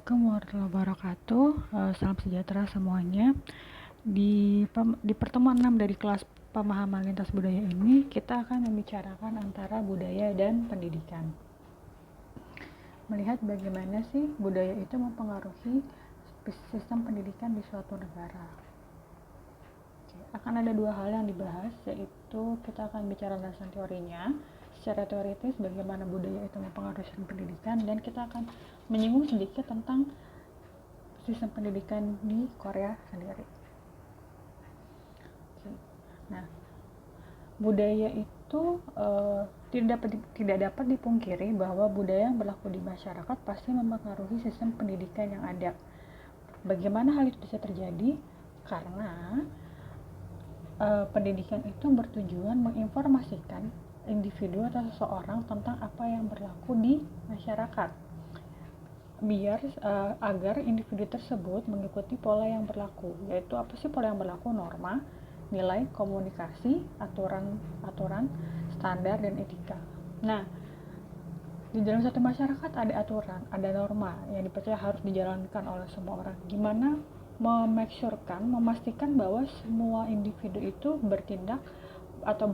Assalamualaikum warahmatullahi wabarakatuh. Salam sejahtera semuanya. Di pertemuan 6 dari kelas pemahaman lintas budaya ini, kita akan membicarakan antara budaya dan pendidikan. Melihat bagaimana sih budaya itu mempengaruhi sistem pendidikan di suatu negara. Akan ada dua hal yang dibahas, yaitu kita akan bicara tentang teorinya, secara teoritis bagaimana budaya itu mempengaruhi sistem pendidikan, dan kita akan menyinggung sedikit tentang sistem pendidikan di Korea sendiri. Nah, budaya itu tidak dapat dipungkiri bahwa budaya yang berlaku di masyarakat pasti mempengaruhi sistem pendidikan yang ada. Bagaimana hal itu bisa terjadi? Karena pendidikan itu bertujuan menginformasikan individu atau seseorang tentang apa yang berlaku di masyarakat, biar agar individu tersebut mengikuti pola yang berlaku. Yaitu apa sih pola yang berlaku? Norma, nilai, komunikasi, aturan, standar, dan etika. Nah, di dalam satu masyarakat ada aturan, ada norma yang dipercaya harus dijalankan oleh semua orang. Gimana memastikan bahwa semua individu itu bertindak atau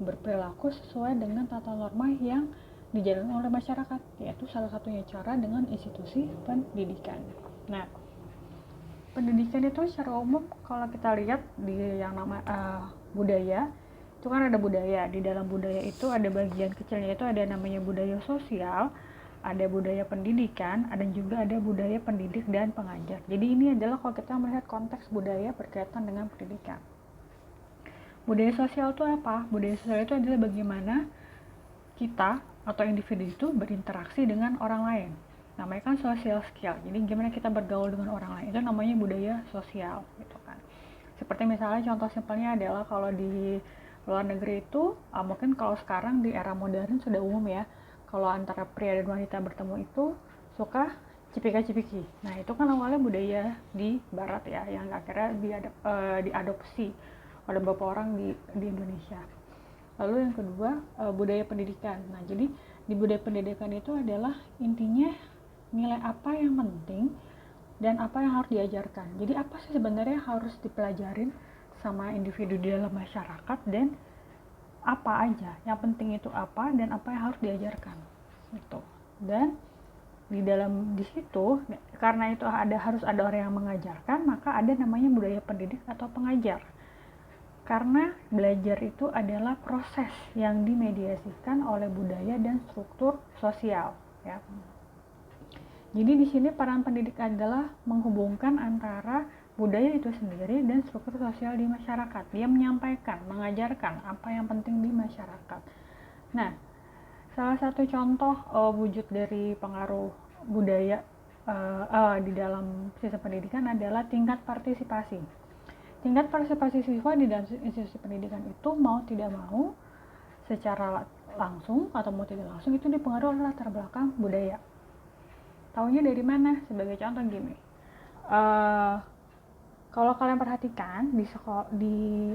berperilaku sesuai dengan tata norma yang dijalankan oleh masyarakat, yaitu salah satunya cara dengan institusi pendidikan. Nah, pendidikan itu secara umum kalau kita lihat di yang budaya, itu kan ada budaya. Di dalam budaya itu ada bagian kecilnya itu ada namanya budaya sosial, ada budaya pendidikan, ada juga ada budaya pendidik dan pengajar. Jadi ini adalah kalau kita melihat konteks budaya berkaitan dengan pendidikan. Budaya sosial itu apa? Budaya sosial itu adalah bagaimana kita atau individu itu berinteraksi dengan orang lain. Namanya kan social skill. Jadi gimana kita bergaul dengan orang lain, itu namanya budaya sosial gitu kan. Seperti misalnya contoh simpelnya adalah kalau di luar negeri itu mungkin kalau sekarang di era modern sudah umum ya, kalau antara pria dan wanita bertemu itu suka cipika-cipiki. Nah, itu kan awalnya budaya di barat ya, yang akhirnya diadopsi oleh beberapa orang di Indonesia. Lalu yang kedua, budaya pendidikan. Nah, jadi di budaya pendidikan itu adalah intinya nilai apa yang penting dan apa yang harus diajarkan. Jadi apa sih sebenarnya harus dipelajarin sama individu di dalam masyarakat, dan apa aja yang penting itu apa, dan apa yang harus diajarkan gitu. Dan di situ karena itu harus ada orang yang mengajarkan, maka ada namanya budaya pendidik atau pengajar. Karena belajar itu adalah proses yang dimediasikan oleh budaya dan struktur sosial ya. Jadi di sini peran pendidik adalah menghubungkan antara budaya itu sendiri dan struktur sosial di masyarakat. Dia menyampaikan, mengajarkan apa yang penting di masyarakat. Nah, salah satu contoh wujud dari pengaruh budaya di dalam sistem pendidikan adalah tingkat partisipasi. Tingkat partisipasi siswa di dalam institusi pendidikan itu mau tidak mau secara langsung atau mau tidak langsung itu dipengaruhi oleh latar belakang budaya. Taunya dari mana? Sebagai contoh gini, kalau kalian perhatikan di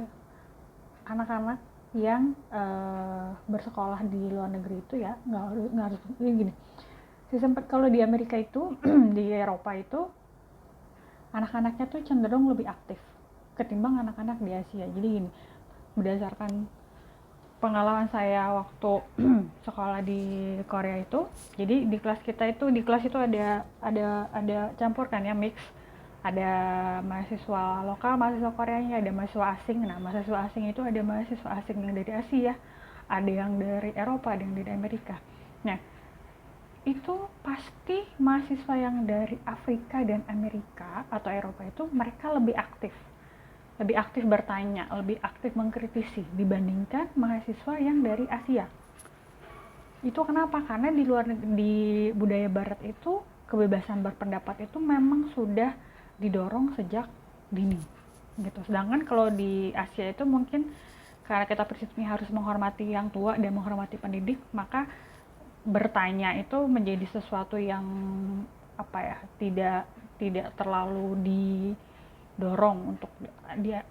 anak-anak yang bersekolah di luar negeri itu ya, nggak harus gini. Kalau di Amerika itu, di Eropa itu, anak-anaknya tuh cenderung lebih aktif ketimbang anak-anak di Asia. Jadi gini, berdasarkan pengalaman saya waktu sekolah di Korea itu, jadi di kelas itu ada campur kan ya, mix. Ada mahasiswa lokal, mahasiswa Koreanya, ada mahasiswa asing. Nah, mahasiswa asing itu ada mahasiswa asing yang dari Asia, ada yang dari Eropa, ada yang dari Amerika. Nah, itu pasti mahasiswa yang dari Afrika dan Amerika atau Eropa itu mereka lebih aktif bertanya, lebih aktif mengkritisi dibandingkan mahasiswa yang dari Asia. Itu kenapa? Karena di budaya barat itu kebebasan berpendapat itu memang sudah didorong sejak dini gitu. Sedangkan kalau di Asia itu mungkin karena kita prinsipnya harus menghormati yang tua dan menghormati pendidik, maka bertanya itu menjadi sesuatu yang tidak terlalu didorong untuk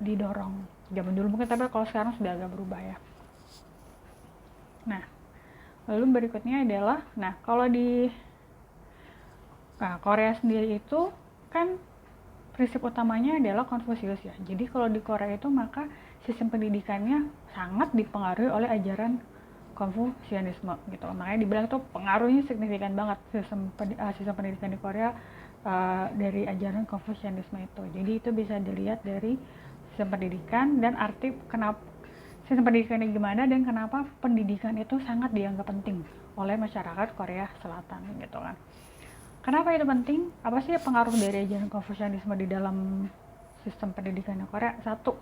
didorong zaman dulu mungkin, tapi kalau sekarang sudah agak berubah ya. Nah, lalu berikutnya adalah kalau di Nah, Korea sendiri itu kan prinsip utamanya adalah Konfusius ya. Jadi kalau di Korea itu maka sistem pendidikannya sangat dipengaruhi oleh ajaran Konfusianisme gitu. Makanya dibilang itu pengaruhnya signifikan banget sistem pendidikan di Korea dari ajaran Konfusianisme itu. Jadi itu bisa dilihat dari sistem pendidikan dan arti kenapa sistem pendidikannya gimana dan kenapa pendidikan itu sangat dianggap penting oleh masyarakat Korea Selatan gitu kan. Kenapa itu penting? Apa sih pengaruh dari ajaran Konfusianisme di dalam sistem pendidikan Korea? Satu,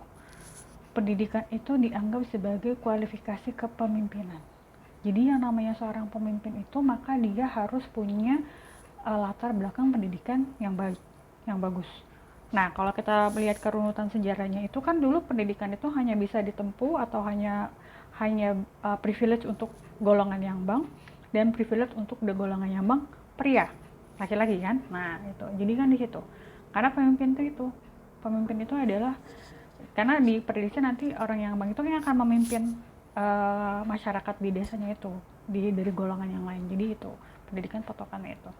pendidikan itu dianggap sebagai kualifikasi kepemimpinan. Jadi yang namanya seorang pemimpin itu maka dia harus punya latar belakang pendidikan yang baik, yang bagus. Nah, kalau kita melihat kerunutan sejarahnya itu kan dulu pendidikan itu hanya bisa ditempuh atau hanya privilege untuk golongan yang bang dan privilege untuk golongan yang bang pria, laki-laki kan. Nah, itu. Jadi kan di situ. Karena pemimpin itu adalah karena di pendidikan nanti orang yang bang itu yang akan memimpin masyarakat di desanya itu dari golongan yang lain. Jadi itu pendidikan patokannya itu.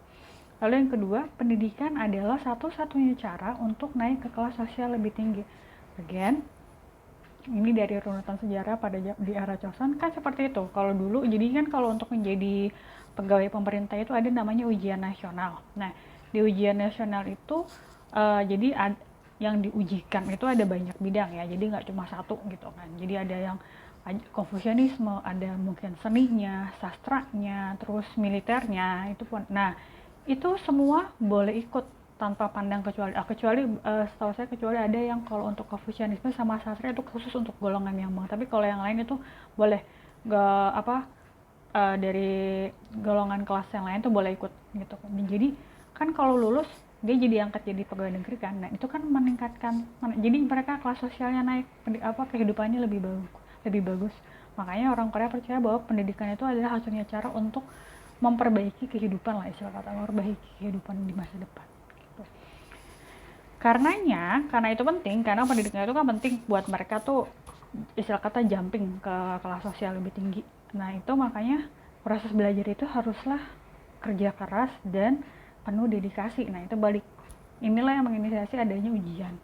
Lalu yang kedua, pendidikan adalah satu-satunya cara untuk naik ke kelas sosial lebih tinggi. Again, ini dari runutan sejarah di era Joseon kan seperti itu. Kalau dulu, jadi kan kalau untuk menjadi pegawai pemerintah itu ada namanya ujian nasional. Nah, di ujian nasional itu jadi yang diujikan itu ada banyak bidang ya. Jadi nggak cuma satu gitu kan. Jadi ada yang Konfusianisme, ada mungkin seninya, sastranya, terus militernya itu pun. Nah, itu semua boleh ikut tanpa pandang kecuali setahu saya kecuali ada yang kalau untuk Konfusianisme sama sastra itu khusus untuk golongan yang bang, tapi kalau yang lain itu boleh dari golongan kelas yang lain tuh boleh ikut gitu kan. Jadi kan kalau lulus dia jadi angkat jadi pegawai negeri kan. Nah, itu kan meningkatkan jadi mereka kelas sosialnya naik, kehidupannya lebih bagus. Makanya orang Korea percaya bahwa pendidikan itu adalah satunya cara untuk memperbaiki kehidupan lah, istilah kata memperbaiki kehidupan di masa depan gitu. Karena itu penting, karena pendidikan itu kan penting buat mereka tuh istilah kata jumping ke kelas sosial lebih tinggi. Nah, itu makanya proses belajar itu haruslah kerja keras dan penuh dedikasi. Nah, itu inilah yang menginisiasi adanya ujian.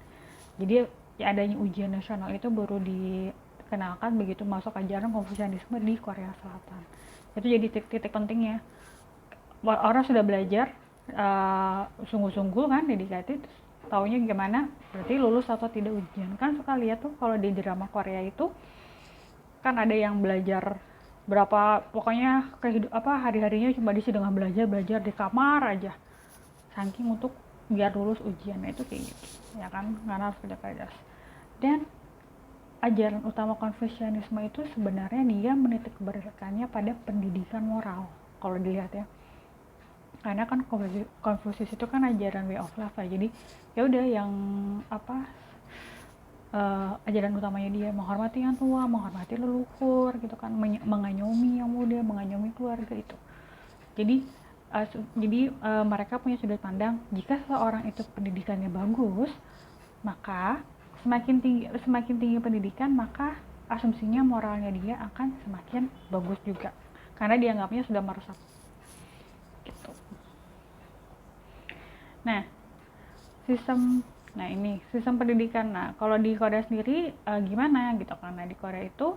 Jadi ya adanya ujian nasional itu baru dikenalkan begitu masuk ajaran Konfusianisme di Korea Selatan. Itu jadi titik pentingnya. Orang sudah belajar sungguh-sungguh kan, dedikasi, taunya gimana berarti lulus atau tidak ujian. Kan suka lihat tuh kalau di drama Korea itu kan ada yang belajar pokoknya hari-harinya cuma diisi dengan belajar di kamar aja saking untuk biar lulus ujian. Nah, itu kayak gitu ya kan, karena harus kerja keras. Dan ajaran utama Konfusianisme itu sebenarnya dia menitik beratkannya pada pendidikan moral kalau dilihat ya, karena kan Konfusius itu kan ajaran way of life lah. Jadi ya udah yang ajaran utamanya dia menghormati yang tua, menghormati leluhur gitu kan, mengayomi yang muda, mengayomi keluarga itu. Jadi mereka punya sudut pandang jika seorang itu pendidikannya bagus, maka semakin tinggi pendidikan, maka asumsinya moralnya dia akan semakin bagus juga karena dianggapnya sudah meresap gitu. Nah, sistem pendidikan. Nah, kalau di Korea sendiri gimana gitu kan. Nah, di Korea itu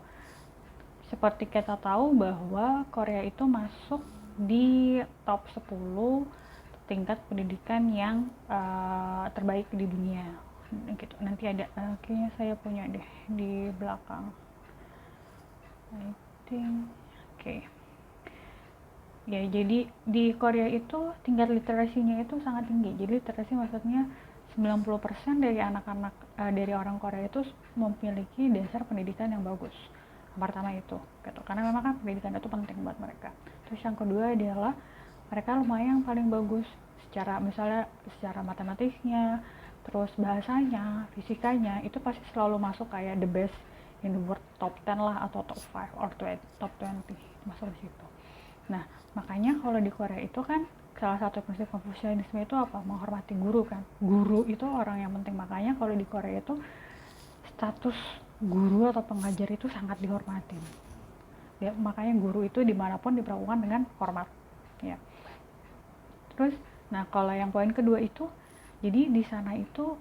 seperti kita tahu bahwa Korea itu masuk di top 10 tingkat pendidikan yang terbaik di dunia gitu. Nanti ada kayaknya saya punya deh di belakang, I think. Oke. Ya, jadi di Korea itu tingkat literasinya itu sangat tinggi. Jadi literasi maksudnya 90% dari anak-anak dari orang Korea itu memiliki dasar pendidikan yang bagus. Yang pertama itu gitu. Karena memang kan pendidikan itu penting buat mereka. Terus yang kedua adalah mereka lumayan paling bagus misalnya secara matematiknya, terus bahasanya, fisikanya itu pasti selalu masuk kayak the best in the world, top 10 lah atau top 5 or top 20 masuk di situ. Nah, makanya kalau di Korea itu kan salah satu prinsip Konfusianisme itu apa? Menghormati guru kan. Guru itu orang yang penting. Makanya kalau di Korea itu status guru atau pengajar itu sangat dihormati. Makanya guru itu dimanapun diperlakukan dengan hormat. Ya. Terus, Nah, kalau yang poin kedua itu, jadi di sana itu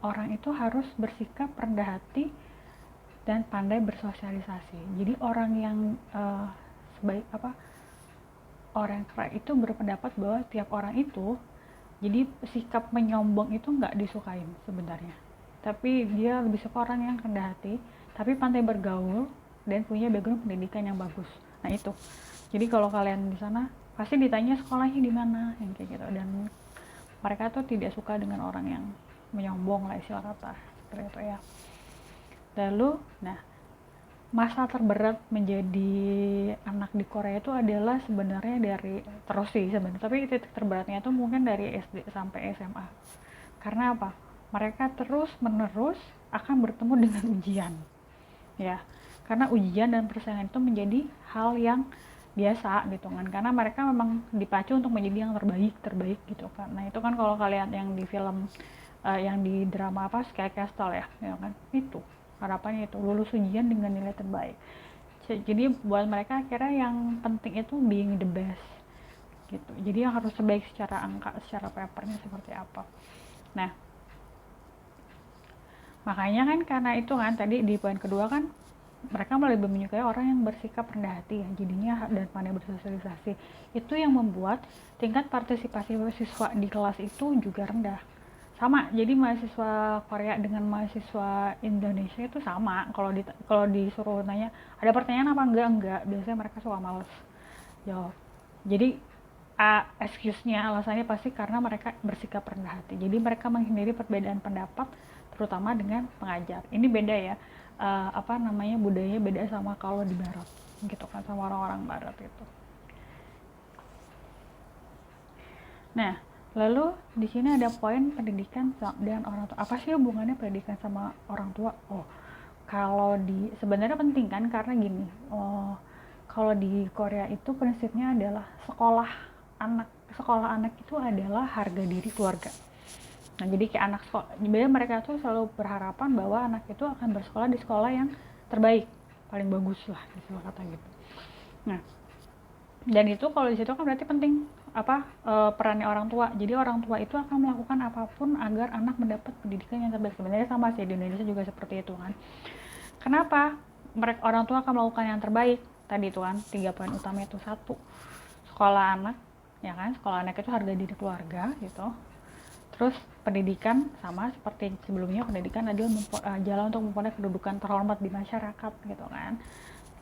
orang itu harus bersikap rendah hati dan pandai bersosialisasi. Jadi orang yang orang kaya itu berpendapat bahwa tiap orang itu, jadi sikap menyombong itu nggak disukain sebenarnya. Tapi dia lebih suka orang yang rendah hati, tapi pandai bergaul dan punya background pendidikan yang bagus. Nah itu. Jadi kalau kalian di sana pasti ditanya sekolahnya di mana, yang kayak gitu. Dan mereka tuh tidak suka dengan orang yang menyombong lah istilah kata seperti itu ya. Lalu, nah masa terberat menjadi anak di Korea itu adalah sebenarnya dari terus sih sebenarnya, tapi titik terberatnya itu mungkin dari SD sampai SMA. Karena apa? Mereka terus menerus akan bertemu dengan ujian, ya. Karena ujian dan persaingan itu menjadi hal yang biasa gitu kan. Karena mereka memang dipacu untuk menjadi yang terbaik gitu kan. Nah itu kan kalau kalian yang di film, yang di drama apa Sky Castle ya kan, itu harapannya itu lulus ujian dengan nilai terbaik. Jadi buat mereka akhirnya yang penting itu being the best gitu. Jadi yang harus terbaik secara angka, secara papernya seperti apa. Nah makanya kan karena itu kan tadi di poin kedua kan mereka lebih menyukai orang yang bersikap rendah hati ya, jadinya dan pandai bersosialisasi. Itu yang membuat tingkat partisipasi siswa di kelas itu juga rendah. Sama, jadi mahasiswa Korea dengan mahasiswa Indonesia itu sama. Kalau disuruh nanya ada pertanyaan apa enggak, biasanya mereka suka males jawab. Jadi excuse-nya, alasannya pasti karena mereka bersikap rendah hati. Jadi mereka menghindari perbedaan pendapat, terutama dengan pengajar. Ini beda ya, budayanya beda sama kalau di Barat, gitu kan, sama orang-orang Barat itu. Nah, lalu di sini ada poin pendidikan dan orang tua. Apa sih hubungannya pendidikan sama orang tua? Oh, kalau sebenarnya penting kan, karena gini. Kalau di Korea itu prinsipnya adalah sekolah anak itu adalah harga diri keluarga. Nah, jadi kayak anak sekolah, jadi mereka tuh selalu berharapan bahwa anak itu akan bersekolah di sekolah yang terbaik, paling bagus lah, istilah kata gitu. Nah, dan itu kalau di situ kan berarti penting perannya orang tua. Jadi orang tua itu akan melakukan apapun agar anak mendapat pendidikan yang terbaik. Sebenarnya sama sih di Indonesia juga seperti itu kan. Kenapa orang tua akan melakukan yang terbaik? Tadi itu kan 3 poin utama itu. 1, sekolah anak, ya kan, sekolah anak itu harga diri keluarga gitu. Terus pendidikan sama seperti sebelumnya, pendidikan adalah jalan untuk memperoleh kedudukan terhormat di masyarakat gitu kan.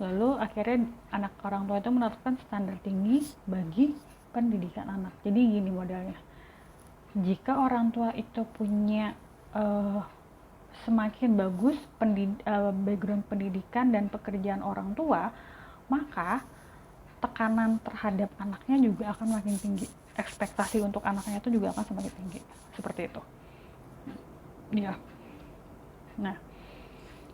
Lalu akhirnya anak orang tua itu menetapkan standar tinggi bagi pendidikan anak. Jadi gini modelnya, jika orang tua itu punya semakin bagus background pendidikan dan pekerjaan orang tua, maka tekanan terhadap anaknya juga akan makin tinggi. Ekspektasi untuk anaknya itu juga akan semakin tinggi. Seperti itu. Ya. Nah,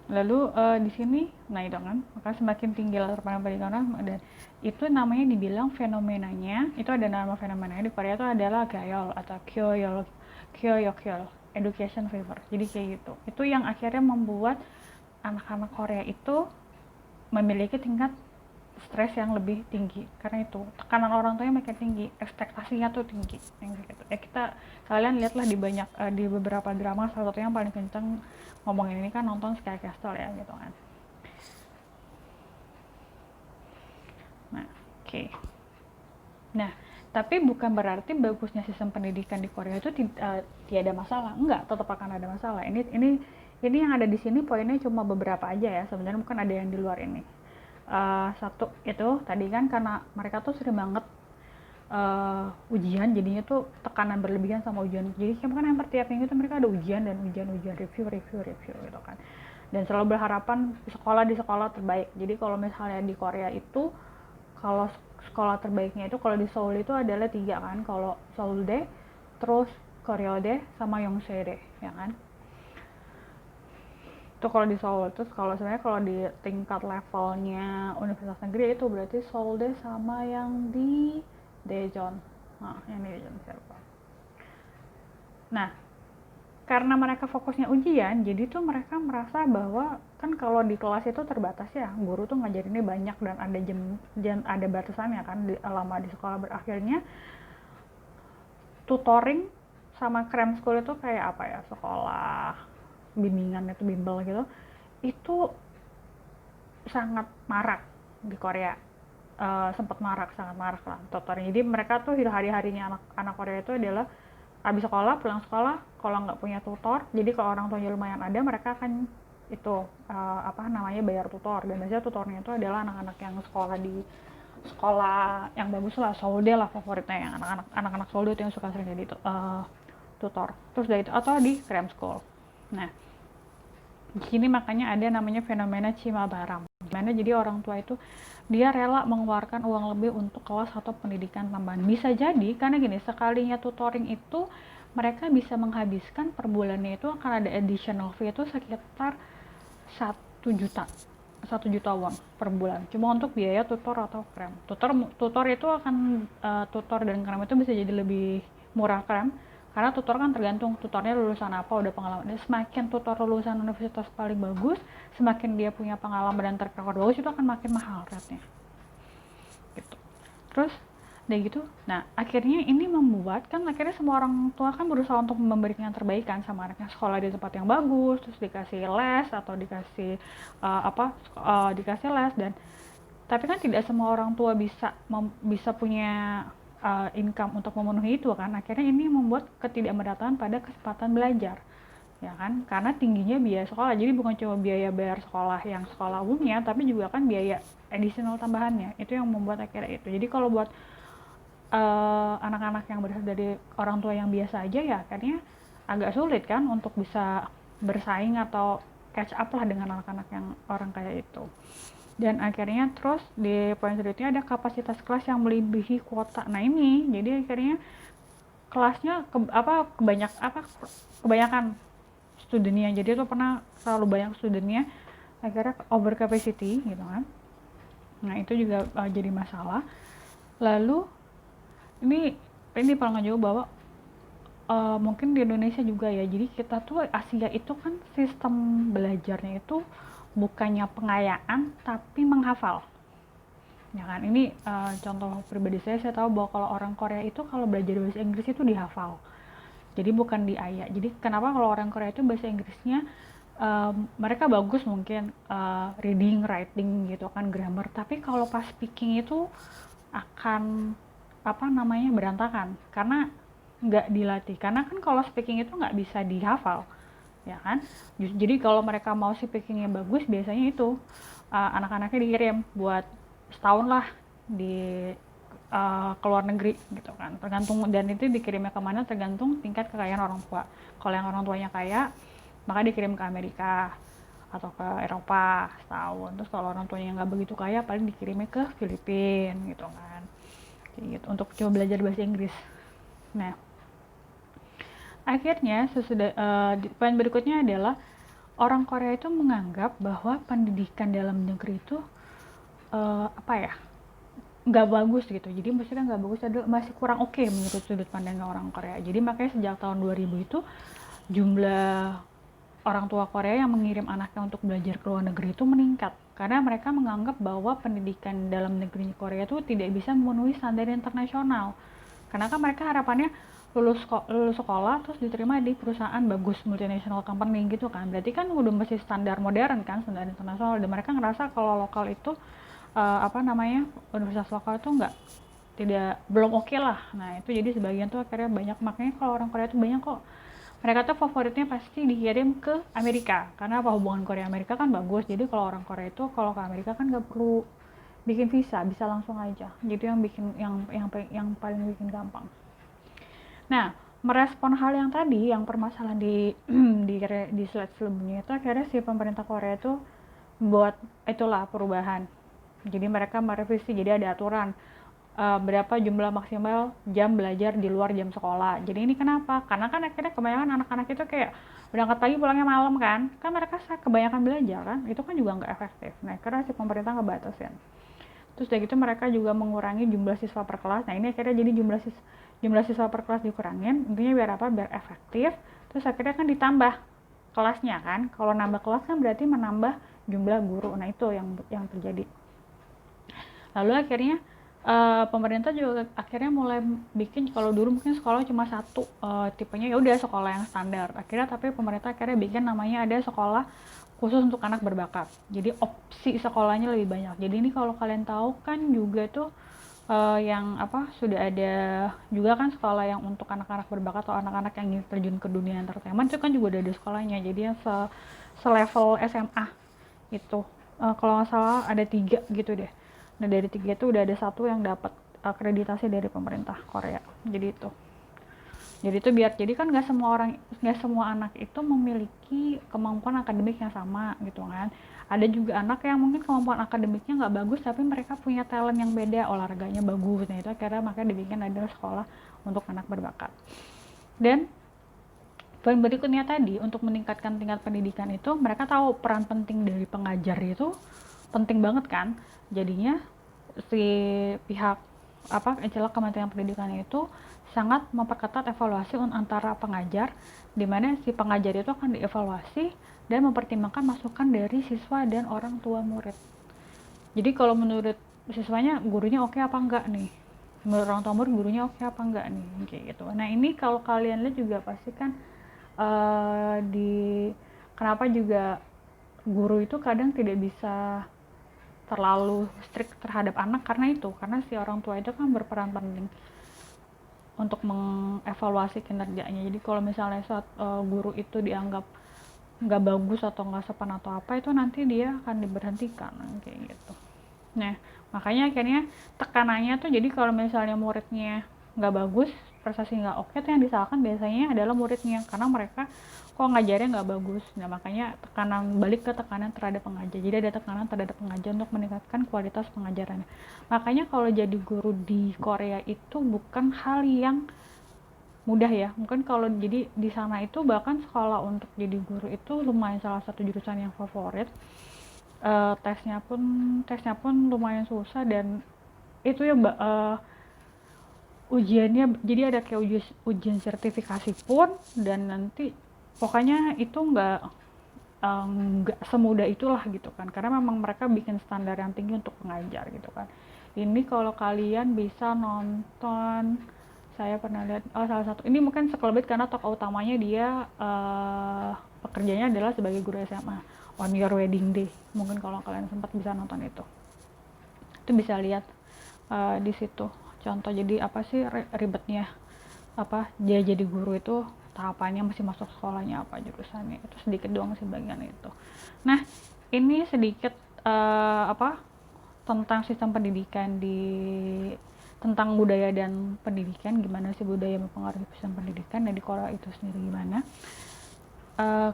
lalu di sini, nah itu kan, maka semakin tinggi latar belakang pendidikan orang, dan itu namanya dibilang fenomenanya, itu ada nama fenomenanya di Korea itu adalah Gayol atau Kyoyokyol, education fever. Jadi kayak gitu. Itu yang akhirnya membuat anak-anak Korea itu memiliki tingkat stres yang lebih tinggi, karena itu tekanan orang tuanya makin tinggi, ekspektasinya tuh tinggi, yang gitu. Ya kita kalian lihatlah di beberapa drama, salah satu yang paling kenceng ngomongin ini kan nonton Sky Castle ya gitu kan. Nah, oke. Nah, tapi bukan berarti bagusnya sistem pendidikan di Korea itu tiada masalah. Enggak, tetap akan ada masalah. Ini yang ada di sini poinnya cuma beberapa aja ya. Sebenarnya bukan ada yang di luar ini. Satu itu tadi kan karena mereka tuh sering banget ujian, jadinya tuh tekanan berlebihan sama ujian. Jadi kan hampir tiap minggu tuh mereka ada ujian dan ujian review gitu kan. Dan selalu berharapan di sekolah terbaik. Jadi kalau misalnya di Korea itu, kalau sekolah terbaiknya itu kalau di Seoul itu adalah 3 kan. Kalau Seoulde, terus Koreode, sama Yonseidae ya kan. Itu kalau di Seoul. Terus kalau sebenarnya kalau di tingkat levelnya universitas negeri itu berarti Seoulde sama yang di Daejeon. Nah, yang di Daejeon siapa? Nah, karena mereka fokusnya ujian, jadi tuh mereka merasa bahwa kan kalau di kelas itu terbatas ya, guru tuh ngajarinnya banyak dan ada jam ada batasannya kan, lama di sekolah. Berakhirnya tutoring sama cram school itu kayak apa ya, sekolah bimbingan itu, bimbel gitu, itu sangat marak di Korea. Sempat marak, sangat marak lah tutoring. Jadi mereka tuh hari-harinya anak Korea itu adalah habis sekolah, pulang sekolah, kalau nggak punya tutor, jadi kalau orang tuanya lumayan ada, mereka akan itu bayar tutor. Dan biasanya tutornya itu adalah anak-anak yang sekolah di sekolah yang bagus lah, Seoulde lah favoritnya, yang anak-anak Seoulde itu yang suka sering jadi tutor. Terus dari itu atau di cram school. Nah, di sini makanya ada namanya fenomena Cimabaram. Dimana jadi orang tua itu dia rela mengeluarkan uang lebih untuk kelas atau pendidikan tambahan. Bisa jadi karena gini, sekalinya tutoring itu mereka bisa menghabiskan per bulannya itu akan ada additional fee itu sekitar 1 juta 1 juta won per bulan, cuma untuk biaya tutor atau cram. Tutor itu akan tutor dan cram itu bisa jadi lebih murah cram, karena tutor kan tergantung tutornya lulusan apa, udah pengalaman. Semakin tutor lulusan universitas paling bagus, semakin dia punya pengalaman dan track record bagus, itu akan makin mahal rate-nya gitu. Terus udah gitu, nah akhirnya ini membuat kan akhirnya semua orang tua kan berusaha untuk memberikan yang terbaik kan sama anaknya, sekolah di tempat yang bagus, terus dikasih les atau dikasih dikasih les. Dan tapi kan tidak semua orang tua bisa punya income untuk memenuhi itu kan. Akhirnya ini membuat ketidakmeratan pada kesempatan belajar, ya kan, karena tingginya biaya sekolah. Jadi bukan cuma biaya bayar sekolah yang sekolah umumnya, tapi juga kan biaya additional tambahannya. Itu yang membuat akhirnya itu. Jadi kalau buat anak-anak yang berasal dari orang tua yang biasa aja, ya akhirnya agak sulit kan untuk bisa bersaing atau catch up lah dengan anak-anak yang orang kaya itu. Dan akhirnya terus di poin selanjutnya ada kapasitas kelas yang melebihi kuota. Nah ini jadi akhirnya kelasnya kebanyakan studennya, jadi itu pernah terlalu banyak studennya, akhirnya over capacity gitu kan. Nah itu juga jadi masalah. Lalu ini paling jauh bahwa mungkin di Indonesia juga ya, jadi kita tuh Asia itu kan sistem belajarnya itu bukannya pengayaan tapi menghafal, ya kan. Ini contoh pribadi saya tahu bahwa kalau orang Korea itu kalau belajar bahasa Inggris itu dihafal, jadi bukan diayak. Jadi kenapa kalau orang Korea itu bahasa Inggrisnya mereka bagus mungkin reading, writing gitu kan, grammar, tapi kalau pas speaking itu akan berantakan karena nggak dilatih. Karena kan kalau speaking itu nggak bisa dihafal, ya kan. Jadi kalau mereka mau speakingnya bagus, biasanya itu anak-anaknya dikirim buat setahun lah di ke luar negeri gitu kan, tergantung. Dan itu dikirimnya kemana tergantung tingkat kekayaan orang tua. Kalau yang orang tuanya kaya, maka dikirim ke Amerika atau ke Eropa setahun. Terus kalau orang tuanya nggak begitu kaya, paling dikirimnya ke Filipina gitu kan, gitu, untuk coba belajar bahasa Inggris. Nah akhirnya poin berikutnya adalah orang Korea itu menganggap bahwa pendidikan dalam negeri itu nggak bagus gitu. Jadi maksudnya nggak bagus, adalah masih kurang oke menurut sudut pandangnya orang Korea. Jadi makanya sejak tahun 2000 itu jumlah orang tua Korea yang mengirim anaknya untuk belajar ke luar negeri itu meningkat, karena mereka menganggap bahwa pendidikan dalam negeri Korea itu tidak bisa memenuhi standar internasional. Karena kan mereka harapannya lulus sekolah terus diterima di perusahaan bagus, multinational company gitu kan. Berarti kan udah masih standar modern kan, standar internasional. Dan mereka ngerasa kalau lokal itu universitas lokal itu belum oke lah. Nah itu jadi sebagian tuh akhirnya banyak, makanya kalau orang Korea tuh banyak kok mereka tuh favoritnya pasti dikirim ke Amerika, karena hubungan Korea Amerika kan bagus. Jadi kalau orang Korea itu kalau ke Amerika kan nggak perlu bikin visa, bisa langsung aja. Jadi yang paling bikin gampang. Nah merespon hal yang tadi, yang permasalahan di slide sebelumnya itu, akhirnya si pemerintah Korea itu buat itulah perubahan. Jadi mereka merevisi, jadi ada aturan berapa jumlah maksimal jam belajar di luar jam sekolah. Jadi ini kenapa? Karena kan akhirnya kebanyakan anak-anak itu kayak berangkat pagi pulangnya malam kan mereka kebanyakan belajar kan, itu kan juga nggak efektif. Nah karena si pemerintah ngebatasin. Terus dari gitu mereka juga mengurangi jumlah siswa per kelas. Nah ini akhirnya jadi jumlah siswa per kelas dikurangin, intinya biar apa? Biar efektif. Terus akhirnya kan ditambah kelasnya kan, kalau nambah kelas kan berarti menambah jumlah guru. Nah itu yang terjadi. Lalu akhirnya Pemerintah juga akhirnya mulai bikin, kalau dulu mungkin sekolah cuma satu tipenya, ya udah sekolah yang standar. Akhirnya tapi pemerintah akhirnya bikin namanya ada sekolah khusus untuk anak berbakat. Jadi opsi sekolahnya lebih banyak. Jadi ini kalau kalian tahu kan juga tuh yang apa, sudah ada juga kan sekolah yang untuk anak-anak berbakat atau anak-anak yang ingin terjun ke dunia entertainment itu kan juga udah ada sekolahnya. Jadi yang selevel SMA itu kalau nggak salah ada 3 gitu deh. Nah dari 3 itu udah ada satu yang dapat akreditasi dari pemerintah Korea. Jadi itu biar, jadi kan nggak semua anak itu memiliki kemampuan akademik yang sama gitu kan. Ada juga anak yang mungkin kemampuan akademiknya nggak bagus tapi mereka punya talent yang beda, olahraganya bagus. Nah itu akhirnya makanya dibikin ada sekolah untuk anak berbakat. Dan poin berikutnya tadi, untuk meningkatkan tingkat pendidikan itu mereka tahu peran penting dari pengajar itu penting banget kan. Jadinya si pihak istilah Kementerian Pendidikan itu sangat memperketat evaluasi antara pengajar, di mana si pengajar itu akan dievaluasi dan mempertimbangkan masukan dari siswa dan orang tua murid. Jadi kalau menurut siswanya gurunya oke apa enggak nih, menurut orang tua murid gurunya oke apa enggak nih, kayak gitu. Nah ini kalau kalian lihat juga pasti kan di kenapa juga guru itu kadang tidak bisa terlalu strict terhadap anak, karena si orang tua itu kan berperan penting untuk mengevaluasi kinerjanya. Jadi kalau misalnya saat guru itu dianggap nggak bagus atau nggak sopan atau apa, itu nanti dia akan diberhentikan kayak gitu. Nah makanya akhirnya tekanannya tuh, jadi kalau misalnya muridnya nggak bagus, prestasi nggak oke, tuh yang disalahkan biasanya adalah muridnya, karena mereka kok ngajarnya nggak bagus. Nah makanya balik ke tekanan terhadap pengajar. Jadi ada tekanan terhadap pengajar untuk meningkatkan kualitas pengajarannya. Makanya kalau jadi guru di Korea itu bukan hal yang mudah ya. Mungkin kalau jadi di sana itu bahkan sekolah untuk jadi guru itu lumayan salah satu jurusan yang favorit. Tesnya pun lumayan susah, dan itu ya ujiannya, jadi ada kayak ujian sertifikasi pun, dan nanti pokoknya itu nggak semudah itulah gitu kan, karena memang mereka bikin standar yang tinggi untuk pengajar gitu kan. Ini kalau kalian bisa nonton, saya pernah lihat salah satu ini mungkin sekelebet karena tokoh utamanya dia pekerjaannya adalah sebagai guru SMA, On Your Wedding Day. Mungkin kalau kalian sempat bisa nonton itu bisa lihat di situ contoh. Jadi apa sih ribetnya dia jadi guru itu, tahapannya masih masuk sekolahnya apa, jurusannya itu sedikit doang sih bagian itu. Nah ini sedikit tentang sistem pendidikan tentang budaya dan pendidikan, gimana sih budaya mempengaruhi sistem pendidikan, dan di Korea itu sendiri gimana.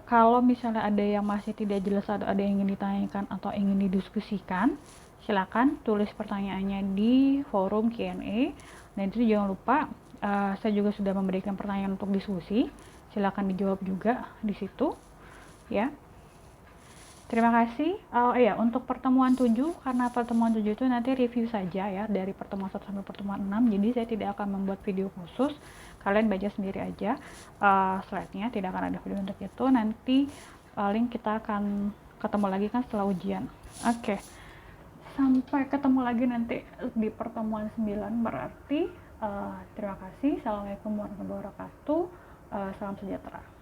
Kalau misalnya ada yang masih tidak jelas atau ada yang ingin ditanyakan atau ingin didiskusikan, silakan tulis pertanyaannya di forum Q&A. Dan itu jangan lupa saya juga sudah memberikan pertanyaan untuk diskusi, silakan dijawab juga di situ ya. Terima kasih. Untuk pertemuan 7, karena pertemuan 7 itu nanti review saja ya, dari pertemuan 1 sampai pertemuan 6, jadi saya tidak akan membuat video khusus, kalian baca sendiri aja slide-nya, tidak akan ada video untuk itu. Nanti paling kita akan ketemu lagi kan setelah ujian. Oke. Sampai ketemu lagi nanti di pertemuan 9 berarti. Terima kasih. Assalamualaikum warahmatullahi wabarakatuh. Salam sejahtera.